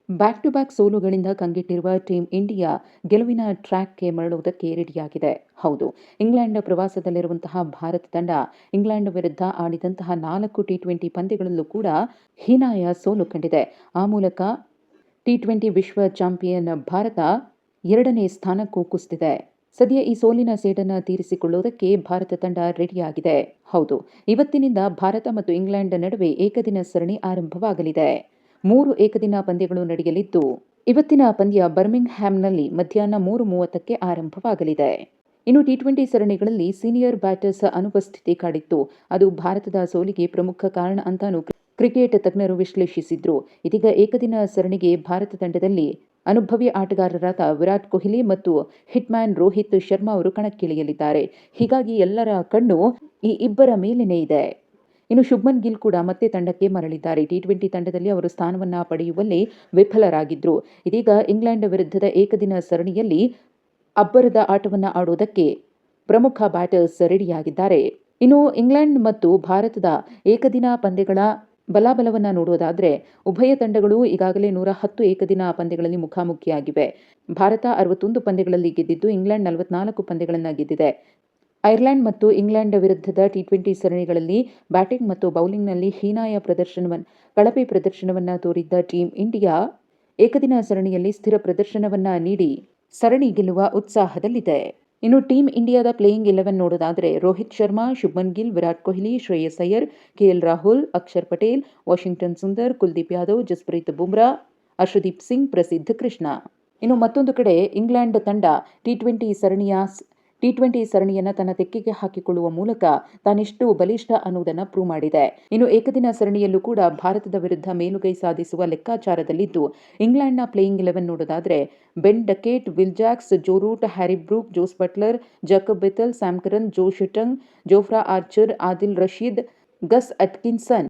Back to back ಸೋಲುಗಳಿಂದ ಕಂಗೆಟ್ಟಿರುವ team India ಗೆಲುವಿನ ಟ್ರ್ಯಾಕ್ಗೆ ಮರಳುವುದಕ್ಕೆ ರೆಡಿಯಾಗಿದೆ. ಹೌದು, ಇಂಗ್ಲೆಂಡ್ ಪ್ರವಾಸದಲ್ಲಿರುವಂತಹ ಭಾರತ ತಂಡ ಇಂಗ್ಲೆಂಡ್ ವಿರುದ್ಧ ಆಡಿದಂತಹ 4 ಟಿ20 ಪಂದ್ಯಗಳಲ್ಲೂ ಕೂಡ ಹೀನಾಯ ಸೋಲು ಕಂಡಿದೆ. ಆ ಮೂಲಕ ಟಿ20 ವಿಶ್ವ ಚಾಂಪಿಯನ್ ಭಾರತ 2ನೇ ಸ್ಥಾನಕ್ಕೂ ಕುಸಿದಿದೆ. ಸದ್ಯ ಈ ಸೋಲಿನ ಸೇಡನ್ನು ತೀರಿಸಿಕೊಳ್ಳುವುದಕ್ಕೆ ಭಾರತ ತಂಡ ರೆಡಿಯಾಗಿದೆ. ಹೌದು, ಇವತ್ತಿನಿಂದ ಭಾರತ ಮತ್ತು ಇಂಗ್ಲೆಂಡ್ ನಡುವೆ ಏಕದಿನ ಸರಣಿ ಆರಂಭವಾಗಲಿದೆ. 3 ಏಕದಿನ ಪಂದ್ಯಗಳು ನಡೆಯಲಿದ್ದು, ಇವತ್ತಿನ ಪಂದ್ಯ ಬರ್ಮಿಂಗ್ಹ್ಯಾಮ್ನಲ್ಲಿ ಮಧ್ಯಾಹ್ನ 3:30ಕ್ಕೆ ಆರಂಭವಾಗಲಿದೆ. ಇನ್ನು ಟಿ20 ಸರಣಿಗಳಲ್ಲಿ ಸೀನಿಯರ್ ಬ್ಯಾಟರ್ಸ್ ಅನುಪಸ್ಥಿತಿ ಕಾಡಿತ್ತು. ಅದು ಭಾರತದ ಸೋಲಿಗೆ ಪ್ರಮುಖ ಕಾರಣ ಅಂತಾನೂ ಕ್ರಿಕೆಟ್ ತಜ್ಞರು ವಿಶ್ಲೇಷಿಸಿದ್ರು. ಇದೀಗ ಏಕದಿನ ಸರಣಿಗೆ ಭಾರತ ತಂಡದಲ್ಲಿ ಅನುಭವಿ ಆಟಗಾರರಾದ ವಿರಾಟ್ ಕೊಹ್ಲಿ ಮತ್ತು ಹಿಟ್ಮ್ಯಾನ್ ರೋಹಿತ್ ಶರ್ಮಾ ಅವರು ಕಣಕ್ಕಿಳಿಯಲಿದ್ದಾರೆ. ಹೀಗಾಗಿ ಎಲ್ಲರ ಕಣ್ಣು ಈ ಇಬ್ಬರ ಮೇಲೇನೇ ಇದೆ. ಇನ್ನು ಶುಭ್ಮನ್ ಗಿಲ್ ಕೂಡ ಮತ್ತೆ ತಂಡಕ್ಕೆ ಮರಳಿದ್ದಾರೆ. ಟಿ20 ತಂಡದಲ್ಲಿ ಅವರು ಸ್ಥಾನವನ್ನ ಪಡೆಯುವಲ್ಲಿ ವಿಫಲರಾಗಿದ್ರು. ಇದೀಗ ಇಂಗ್ಲೆಂಡ್ ವಿರುದ್ಧದ ಏಕದಿನ ಸರಣಿಯಲ್ಲಿ ಅಬ್ಬರದ ಆಟವನ್ನ ಆಡುವುದಕ್ಕೆ ಪ್ರಮುಖ ಬ್ಯಾಟರ್ಸ್ ರೆಡಿಯಾಗಿದ್ದಾರೆ. ಇನ್ನು ಇಂಗ್ಲೆಂಡ್ ಮತ್ತು ಭಾರತದ ಏಕದಿನ ಪಂದ್ಯಗಳ ಬಲಾಬಲವನ್ನ ನೋಡುವುದಾದ್ರೆ, ಉಭಯ ತಂಡಗಳು ಈಗಾಗಲೇ 110 ಏಕದಿನ ಪಂದ್ಯಗಳಲ್ಲಿ ಮುಖಾಮುಖಿಯಾಗಿವೆ. ಭಾರತ 61 ಪಂದ್ಯಗಳಲ್ಲಿ ಗೆದ್ದಿದ್ದು, ಇಂಗ್ಲೆಂಡ್ 44 ಪಂದ್ಯಗಳನ್ನು ಗೆದ್ದಿದೆ. ಐರ್ಲೆಂಡ್ ಮತ್ತು ಇಂಗ್ಲೆಂಡ್ ವಿರುದ್ಧದ ಟಿ20 ಸರಣಿಗಳಲ್ಲಿ ಬ್ಯಾಟಿಂಗ್ ಮತ್ತು ಬೌಲಿಂಗ್ನಲ್ಲಿ ಹೀನಾಯ ಕಳಪೆ ಪ್ರದರ್ಶನವನ್ನ ತೋರಿದ್ದ ಟೀಂ ಇಂಡಿಯಾ ಏಕದಿನ ಸರಣಿಯಲ್ಲಿ ಸ್ಥಿರ ಪ್ರದರ್ಶನವನ್ನ ನೀಡಿ ಸರಣಿ ಗೆಲ್ಲುವ ಉತ್ಸಾಹದಲ್ಲಿದೆ. ಇನ್ನು ಟೀಂ ಇಂಡಿಯಾದ ಪ್ಲೇಯಿಂಗ್ 11 ನೋಡೋದಾದ್ರೆ, ರೋಹಿತ್ ಶರ್ಮಾ, ಶುಭ್ಮನ್ ಗಿಲ್, ವಿರಾಟ್ ಕೊಹ್ಲಿ, ಶ್ರೇಯಸ್ ಅಯ್ಯರ್, ಕೆಎಲ್ ರಾಹುಲ್, ಅಕ್ಷರ್ ಪಟೇಲ್, ವಾಷಿಂಗ್ಟನ್ ಸುಂದರ್, ಕುಲ್ದೀಪ್ ಯಾದವ್, ಜಸ್ಪ್ರೀತ್ ಬುಮ್ರಾ, ಅರ್ಶದೀಪ್ ಸಿಂಗ್, ಪ್ರಸಿದ್ಧ ಕೃಷ್ಣ. ಇನ್ನು ಮತ್ತೊಂದು ಕಡೆ ಇಂಗ್ಲೆಂಡ್ ತಂಡ ಟಿ20 ಸರಣಿಯನ್ನು ತನ್ನ ತೆಕ್ಕೆಗೆ ಹಾಕಿಕೊಳ್ಳುವ ಮೂಲಕ ತಾನೆಷ್ಟು ಬಲಿಷ್ಠ ಅನ್ನುವುದನ್ನು ಪ್ರೂವ್ ಮಾಡಿದೆ. ಇನ್ನು ಏಕದಿನ ಸರಣಿಯಲ್ಲೂ ಕೂಡ ಭಾರತದ ವಿರುದ್ಧ ಮೇಲುಗೈ ಸಾಧಿಸುವ ಲೆಕ್ಕಾಚಾರದಲ್ಲಿದ್ದು, ಇಂಗ್ಲೆಂಡ್ನ ಪ್ಲೇಯಿಂಗ್ 11 ನೋಡೋದಾದ್ರೆ, Ben Duckett, Will Jacks, Joe Root, Harry Brook, Jos Buttler, Jacob Bethell, Sam Curran, Joe ಶುಟಂಗ್, Jofra Archer, Adil Rashid, Gus Atkinson,